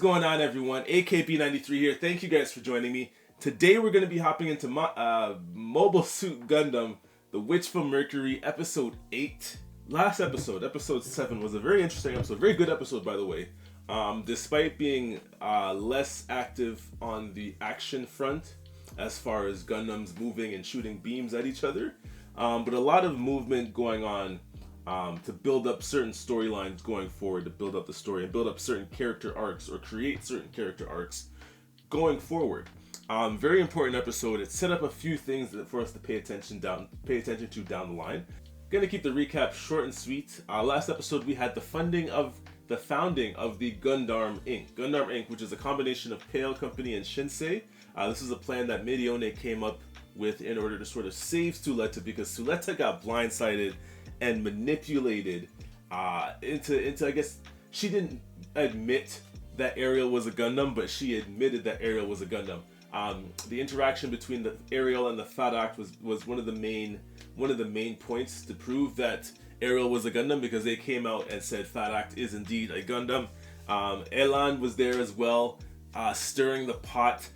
going on, everyone? AKB93 here. Thank you guys for joining me. Today we're going to be hopping into Mobile Suit Gundam, The Witch from Mercury, Episode 8. Last episode, Episode 7, was a very interesting episode. Very good episode, by the way. Despite being less active on the action front, as far as Gundams moving and shooting beams at each other, but a lot of movement going on to build up certain storylines going forward, to build up the story and build up certain character arcs or create certain character arcs going forward. Very important episode. It set up a few things for us to pay attention to down the line. Gonna keep the recap short and sweet. Last episode we had the founding of the Gundam Inc. Gundam Inc., which is a combination of Pale Company and Shinsei. This is a plan that Mirione came up with in order to sort of save Suletta, because Suletta got blindsided and manipulated into I guess she didn't admit that Ariel was a Gundam, but she admitted that Ariel was a Gundam. The interaction between the Ariel and the Fat Act was one of the main points to prove that Ariel was a Gundam, because they came out and said Fat Act is indeed a Gundam. Elan was there as well, stirring the pot.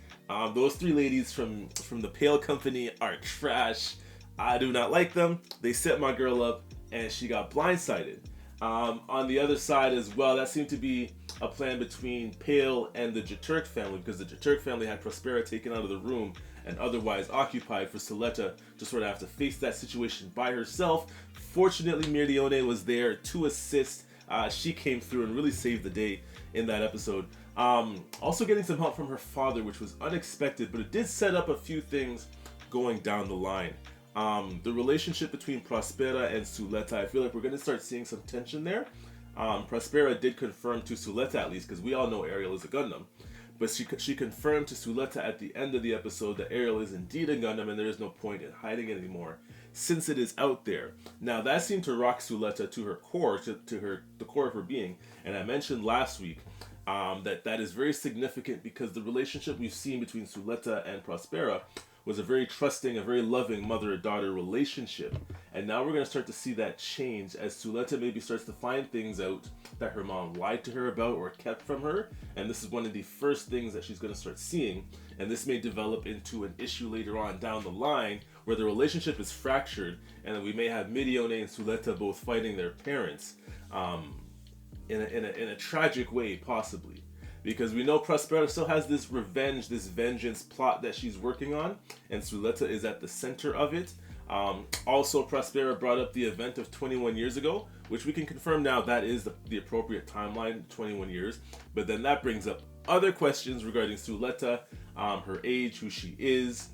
Those three ladies from the Pale Company are trash. I do not like them. They set my girl up and she got blindsided. On the other side as well, that seemed to be a plan between Pale and the Shaddiq family, because the Shaddiq family had Prospera taken out of the room and otherwise occupied for Suletta to sort of have to face that situation by herself. Fortunately, Mirione was there to assist. She came through and really saved the day in that episode. Also getting some help from her father, which was unexpected, but it did set up a few things going down the line. The relationship between Prospera and Suletta, I feel like we're going to start seeing some tension there. Prospera did confirm to Suletta, at least, because we all know Ariel is a Gundam, but she confirmed to Suletta at the end of the episode that Ariel is indeed a Gundam and there is no point in hiding it anymore, since it is out there. Now that seemed to rock Suletta to her core, to the core of her being, and I mentioned last week that is very significant, because the relationship we've seen between Suletta and Prospera was a very trusting, a very loving mother-daughter relationship. And now we're going to start to see that change as Suletta maybe starts to find things out that her mom lied to her about or kept from her. And this is one of the first things that she's going to start seeing. And this may develop into an issue later on down the line where the relationship is fractured, and then we may have Mirione and Suletta both fighting their parents in a tragic way, possibly. Because we know Prospera still has this revenge, this vengeance plot that she's working on, and Suletta is at the center of it. Also, Prospera brought up the event of 21 years ago, which we can confirm now that is the appropriate timeline, 21 years. But then that brings up other questions regarding Suletta, her age, who she is,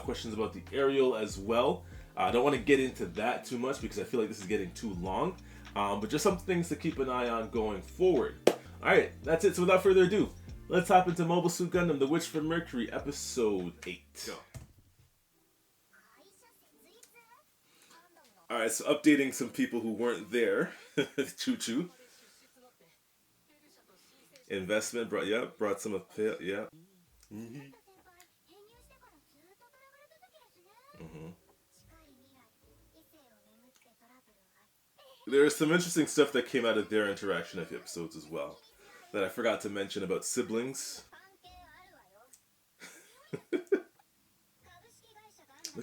questions about the Ariel as well. I don't want to get into that too much because I feel like this is getting too long, but just some things to keep an eye on going forward. Alright, that's it. So without further ado, let's hop into Mobile Suit Gundam, The Witch from Mercury, Episode 8. Go. Alright, so updating some people who weren't there. Choo-choo. Investment brought some appeal, yeah. There's some interesting stuff that came out of their interaction of the episodes as well that I forgot to mention about siblings. Look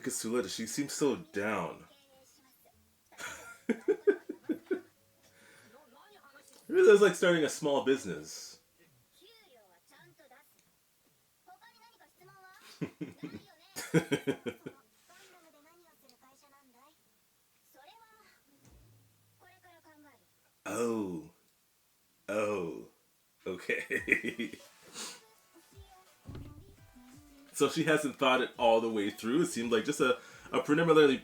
at Suletta, she seems so down. Really is like starting a small business. Oh, okay. So she hasn't thought it all the way through. It seemed like just a preliminary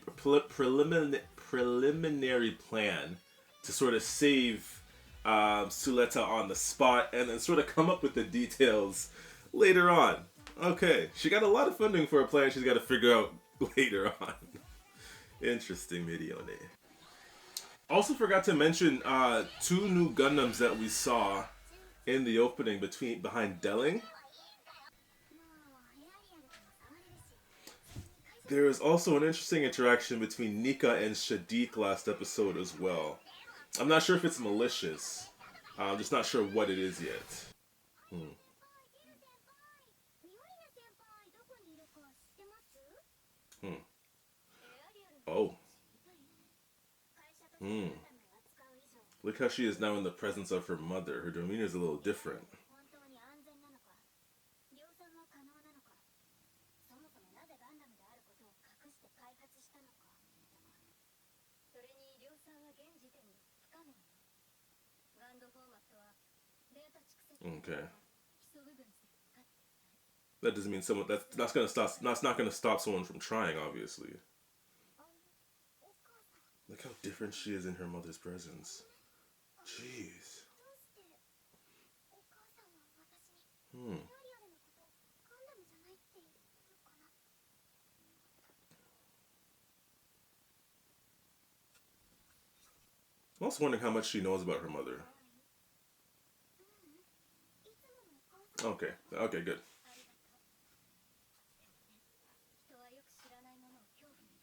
plan to sort of save Suletta on the spot and then sort of come up with the details later on. Okay, she got a lot of funding for a plan she's got to figure out later on. Interesting, Mirione. Also forgot to mention two new Gundams that we saw in the opening behind Delling. There is also an interesting interaction between Nika and Shaddiq last episode as well. I'm not sure if it's malicious. I'm just not sure what it is yet. Hmm. Hmm. Oh. Hmm. Look how she is now in the presence of her mother. Her demeanor is a little different. Okay. That doesn't mean someone that's gonna stop. That's not gonna stop someone from trying. Obviously. Look how different she is in her mother's presence. Jeez. Hmm. I'm also wondering how much she knows about her mother. Okay. Okay. Good.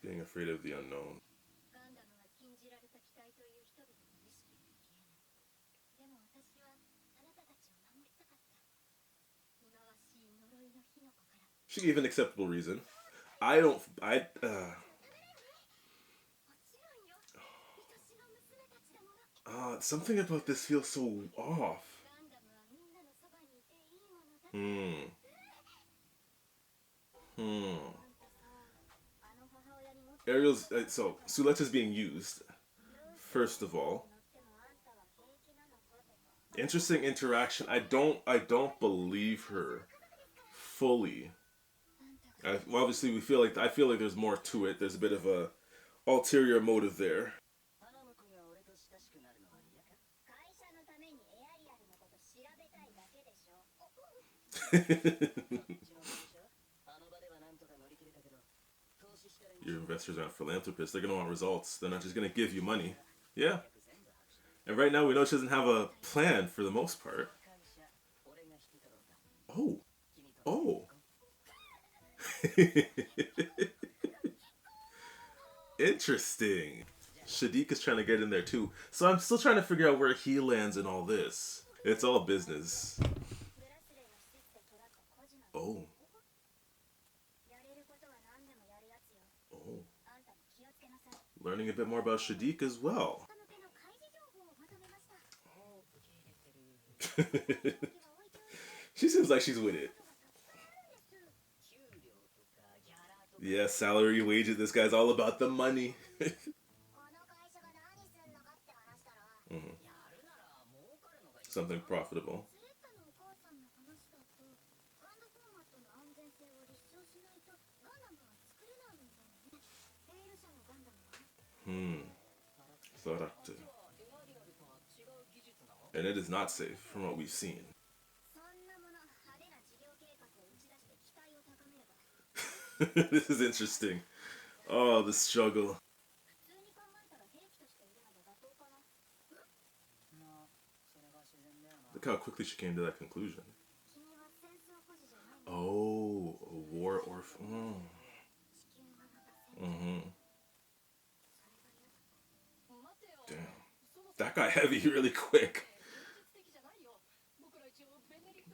Being afraid of the unknown. She gave an acceptable reason. I don't. I. Something about this feels so off. Hmm. Hmm. Ariel's so Sulette is being used. First of all, interesting interaction. I don't believe her fully. Well, obviously, I feel like there's more to it. There's a bit of a ulterior motive there. Your investors aren't philanthropists. They're gonna want results. They're not just gonna give you money. Yeah. And right now, we know she doesn't have a plan for the most part. Oh. Oh. Interesting. Shaddiq is trying to get in there too. So I'm still trying to figure out where he lands in all this. It's all business. Oh. Oh. Learning a bit more about Shaddiq as well. She seems like she's with it. Yeah, salary, wages. This guy's all about the money. Mhm. Something profitable. Hmm. Thought and it is not safe from what we've seen. This is interesting. Oh, the struggle. Look how quickly she came to that conclusion. Oh, a war orphan. Mm-hmm. Damn. That got heavy really quick.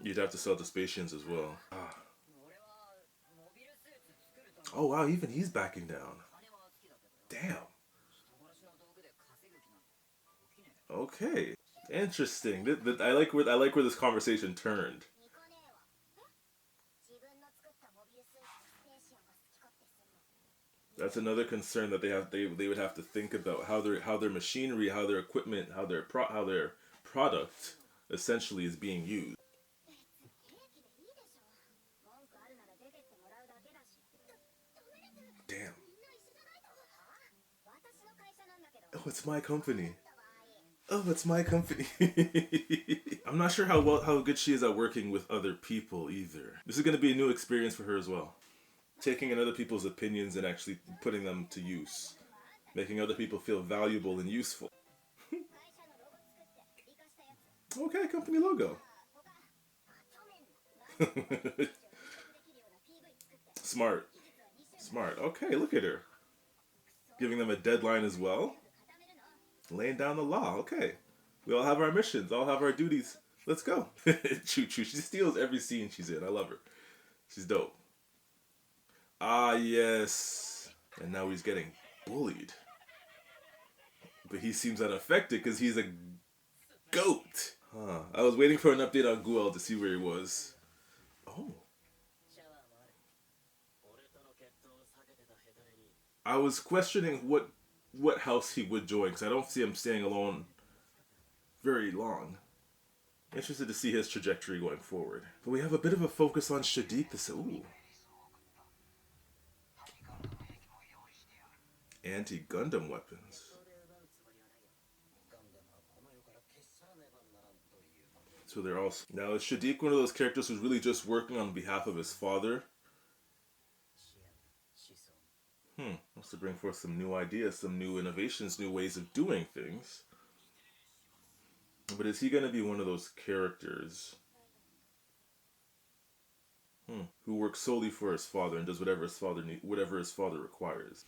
You'd have to sell the Spatians as well. Ah. Oh wow, even he's backing down. Damn. Okay. Interesting. I like where this conversation turned. That's another concern that they would have to think about how their machinery, how their equipment, how their product essentially is being used. Damn. Oh, it's my company. Oh, it's my company. I'm not sure how good she is at working with other people either. This is going to be a new experience for her as well. Taking in other people's opinions and actually putting them to use, making other people feel valuable and useful. Okay, company logo. Smart. Smart. Okay, look at her. Giving them a deadline as well. Laying down the law. Okay. We all have our missions, all have our duties. Let's go. Choo choo. She steals every scene she's in. I love her. She's dope. Ah, yes. And now he's getting bullied. But he seems unaffected because he's a goat. Huh. I was waiting for an update on Guel to see where he was. Oh. I was questioning what house he would join because I don't see him staying alone very long. Interested to see his trajectory going forward. But we have a bit of a focus on Shaddiq. Ooh. Anti-Gundam weapons. So they're all... Now is Shaddiq one of those characters who's really just working on behalf of his father? Wants to bring forth some new ideas, some new innovations, new ways of doing things. But is he going to be one of those characters who works solely for his father and does whatever his father requires?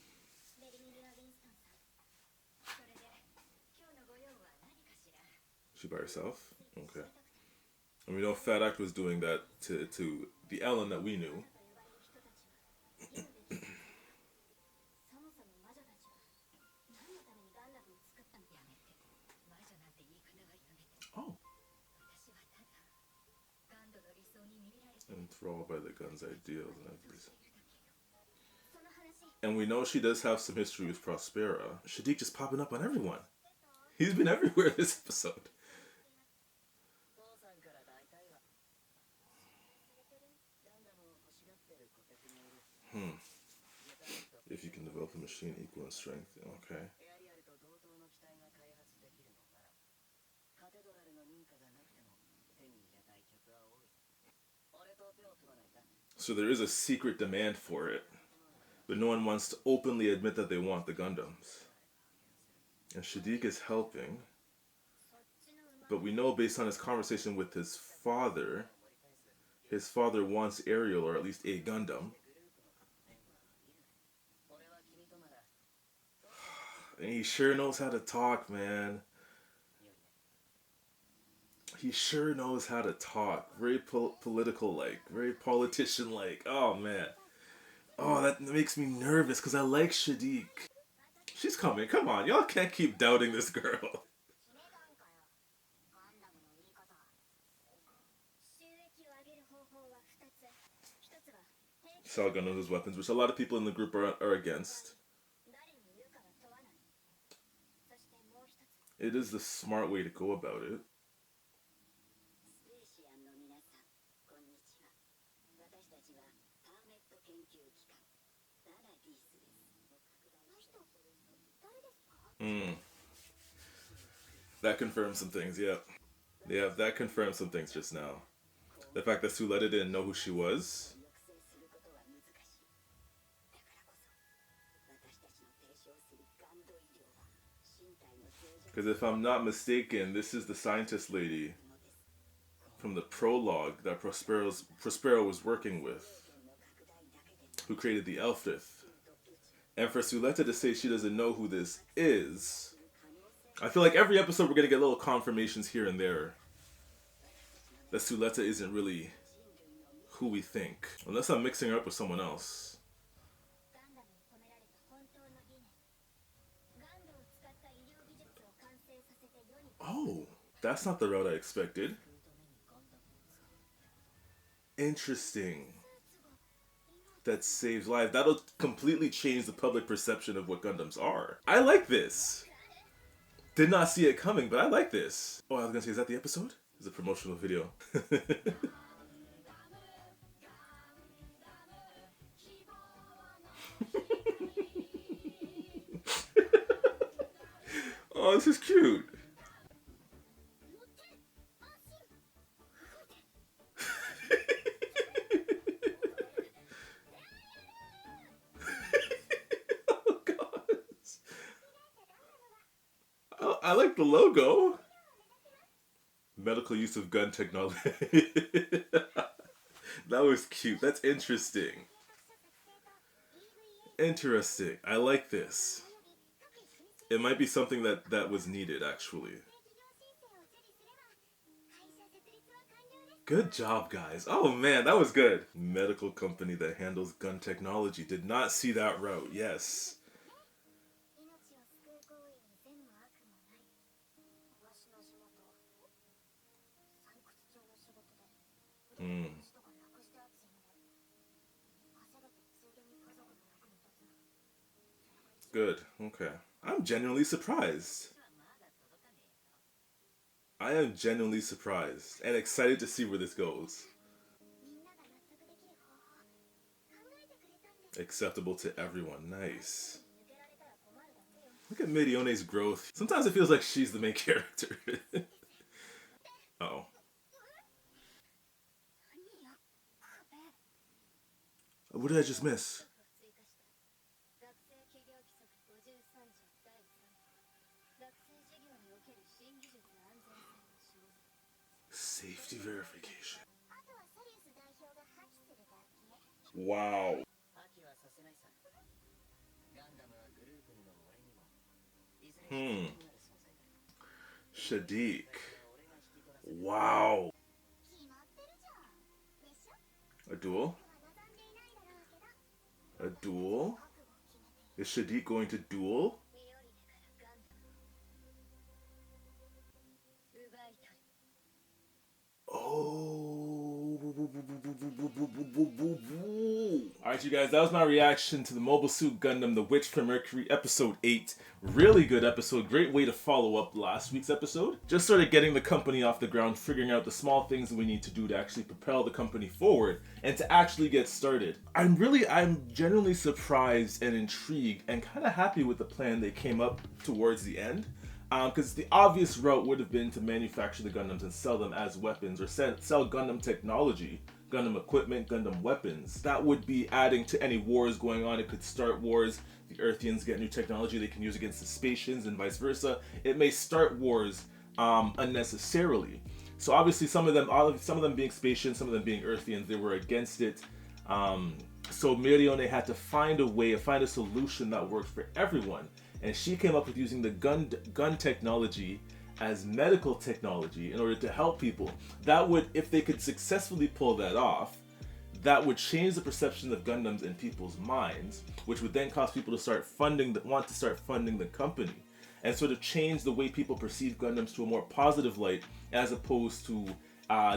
She by herself? Okay. And we know Fat Act was doing that to the Ellen that we knew. Oh. Enthralled by the gun's ideals and everything. And we know she does have some history with Prospera. Shaddiq just popping up on everyone. He's been everywhere this episode. If you can develop a machine equal in strength, okay. So there is a secret demand for it, but no one wants to openly admit that they want the Gundams. And Shaddiq is helping, but we know based on his conversation with his father wants Ariel, or at least a Gundam. And he sure knows how to talk, man. He sure knows how to talk. Very political-like. Very politician-like. Oh, man. Oh, that makes me nervous because I like Shaddiq. She's coming. Come on. Y'all can't keep doubting this girl. Saw Gundam as weapons, which a lot of people in the group are against. It is the smart way to go about it. That confirms some things, yeah. Yeah, that confirms some things just now. The fact that Suletta didn't know who she was. Because if I'm not mistaken, this is the scientist lady from the prologue that Prospero was working with, who created the Elfith. And for Suletta to say she doesn't know who this is, I feel like every episode we're going to get little confirmations here and there that Suletta isn't really who we think. Unless I'm mixing her up with someone else. Oh, that's not the route I expected. Interesting. That saves lives. That'll completely change the public perception of what Gundams are. I like this. Did not see it coming, but I like this. Oh, I was gonna say, is that the episode? It's a promotional video. Oh, this is cute. Oh, God. I like the logo. Medical use of gun technology. That was cute. That's interesting. Interesting. I like this. It might be something that was needed, actually. Good job, guys. Oh man, that was good. Medical company that handles gun technology. Did not see that route. Yes. Hmm. Good. Okay. I'm genuinely surprised. I am genuinely surprised and excited to see where this goes. Acceptable to everyone. Nice. Look at Mirione's growth. Sometimes it feels like she's the main character. Oh. What did I just miss? Safety verification. Wow. Hmm. Shaddiq. Wow. A duel? A duel? Is Shaddiq going to duel? Oh. Alright, you guys, that was my reaction to the Mobile Suit Gundam The Witch from Mercury episode 8. Really good episode. Great way to follow up last week's episode. Just sort of getting the company off the ground, figuring out the small things that we need to do to actually propel the company forward and to actually get started. I'm genuinely surprised and intrigued and kind of happy with the plan they came up towards the end. Because the obvious route would have been to manufacture the Gundams and sell them as weapons, or sell Gundam technology, Gundam equipment, Gundam weapons. That would be adding to any wars going on. It could start wars. The Earthians get new technology they can use against the Spatians and vice versa. It may start wars unnecessarily. So obviously some of them being Spatians, some of them being Earthians, they were against it. So Mirione had to find a solution that worked for everyone. And she came up with using the gun technology as medical technology in order to help people. That would, if they could successfully pull that off, that would change the perception of Gundams in people's minds, which would then cause people to want to start funding the company, and sort of change the way people perceive Gundams to a more positive light, as opposed to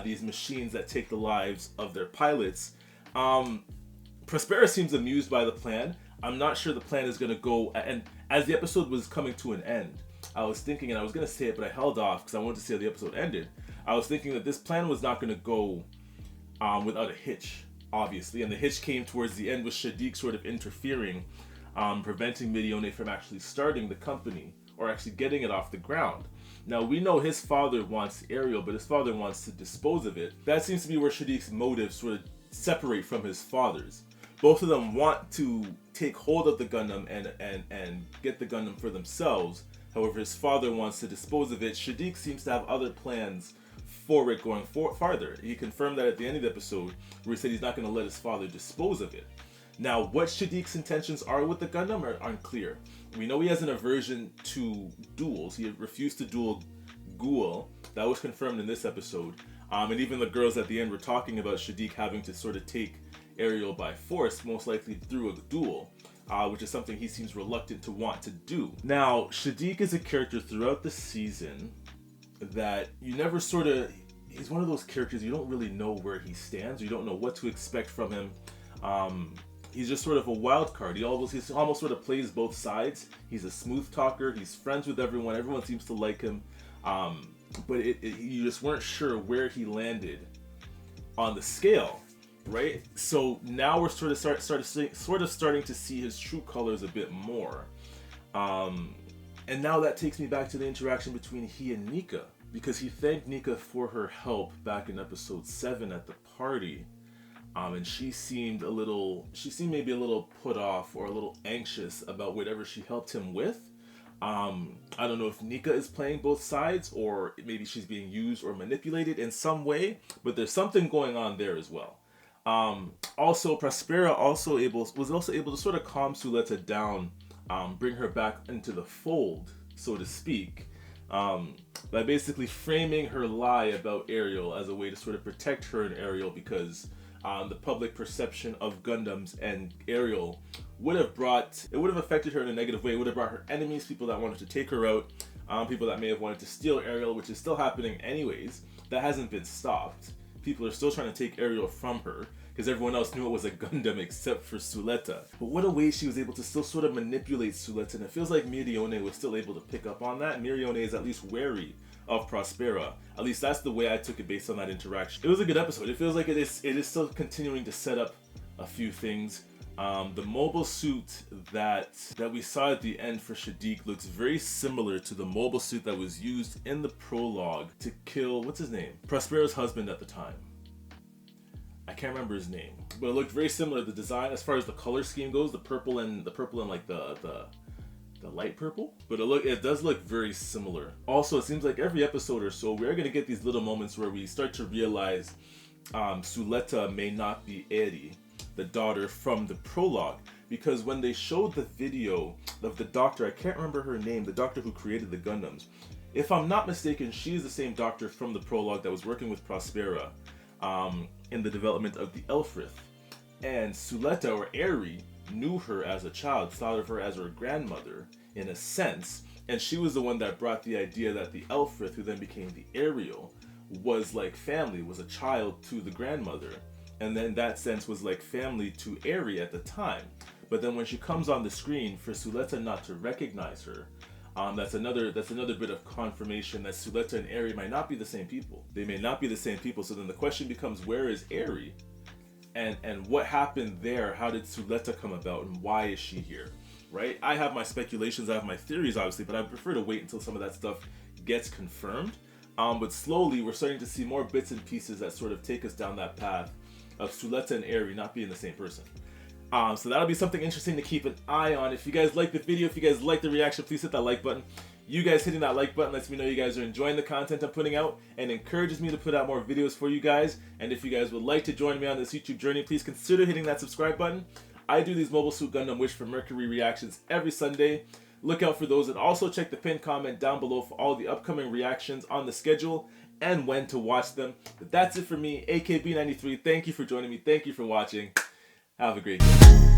these machines that take the lives of their pilots. Prospera seems amused by the plan. I'm not sure the plan is going to go, and as the episode was coming to an end, I was thinking, and I was going to say it, but I held off because I wanted to see how the episode ended. I was thinking that this plan was not going to go without a hitch, obviously, and the hitch came towards the end with Shaddiq sort of interfering, preventing Mirione from actually starting the company, or actually getting it off the ground. Now, we know his father wants Ariel, but his father wants to dispose of it. That seems to be where Shaddiq's motives sort of separate from his father's. Both of them want to take hold of the Gundam and get the Gundam for themselves. However, his father wants to dispose of it. Shaddiq seems to have other plans for it going farther. He confirmed that at the end of the episode, where he said he's not going to let his father dispose of it. Now, what Shaddiq's intentions are with the Gundam are unclear. We know he has an aversion to duels. He refused to duel Ghoul. That was confirmed in this episode. And even the girls at the end were talking about Shaddiq having to sort of take Ariel by force, most likely through a duel, which is something he seems reluctant to want to do. Now, Shaddiq is a character throughout the season that you never he's one of those characters you don't really know where he stands, you don't know what to expect from him. He's just sort of a wild card. He almost sort of plays both sides. He's a smooth talker, he's friends with everyone seems to like him, but you just weren't sure where he landed on the scale. Right, so now we're sort of starting to see his true colors a bit more, and now that takes me back to the interaction between he and Nika, because he thanked Nika for her help back in episode 7 at the party, and she seemed maybe a little put off or a little anxious about whatever she helped him with. I don't know if Nika is playing both sides, or maybe she's being used or manipulated in some way, but there's something going on there as well. Also, Prospera was also able to sort of calm Suletta down, bring her back into the fold, so to speak. by basically framing her lie about Ariel as a way to sort of protect her and Ariel, because the public perception of Gundams and Ariel would have affected her in a negative way. It would have brought her enemies, people that wanted to take her out, people that may have wanted to steal Ariel, which is still happening anyways. That hasn't been stopped. People are still trying to take Ariel from her because everyone else knew it was a Gundam except for Suletta. But what a way she was able to still sort of manipulate Suletta, and it feels like Mirione was still able to pick up on that. Mirione is at least wary of Prospera. At least that's the way I took it based on that interaction. It was a good episode. It feels like it is still continuing to set up a few things. The mobile suit that we saw at the end for Shaddiq looks very similar to the mobile suit that was used in the prologue to kill, what's his name? Prospera's husband at the time. I can't remember his name, but it looked very similar. The design, as far as the color scheme goes, the purple and like the light purple, but it does look very similar. Also, it seems like every episode or so, we're gonna get these little moments where we start to realize Suletta may not be Eri, the daughter from the prologue, because when they showed the video of the doctor, I can't remember her name, the doctor who created the Gundams. If I'm not mistaken, she is the same doctor from the prologue that was working with Prospera in the development of the Elfrith. And Suletta, or Eri, knew her as a child, thought of her as her grandmother in a sense, and she was the one that brought the idea that the Elfrith, who then became the Ariel, was like family, was a child to the grandmother, and then that sense was like family to Eri at the time. But then when she comes on the screen, for Suletta not to recognize her, that's another bit of confirmation that Suletta and Eri might not be the same people. They may not be the same people. So then the question becomes, where is Eri? And what happened there? How did Suletta come about, and why is she here? Right? I have my speculations, I have my theories, obviously, but I prefer to wait until some of that stuff gets confirmed. But slowly, we're starting to see more bits and pieces that sort of take us down that path of Suletta and Eri not being the same person. So that'll be something interesting to keep an eye on. If you guys like the video, if you guys like the reaction, please hit that like button. You guys hitting that like button lets me know you guys are enjoying the content I'm putting out and encourages me to put out more videos for you guys. And if you guys would like to join me on this YouTube journey, please consider hitting that subscribe button. I do these Mobile Suit Gundam Wish for Mercury reactions every Sunday. Look out for those, and also check the pinned comment down below for all the upcoming reactions on the schedule and when to watch them. But that's it for me, AKB93. Thank you for joining me. Thank you for watching. Have a great day.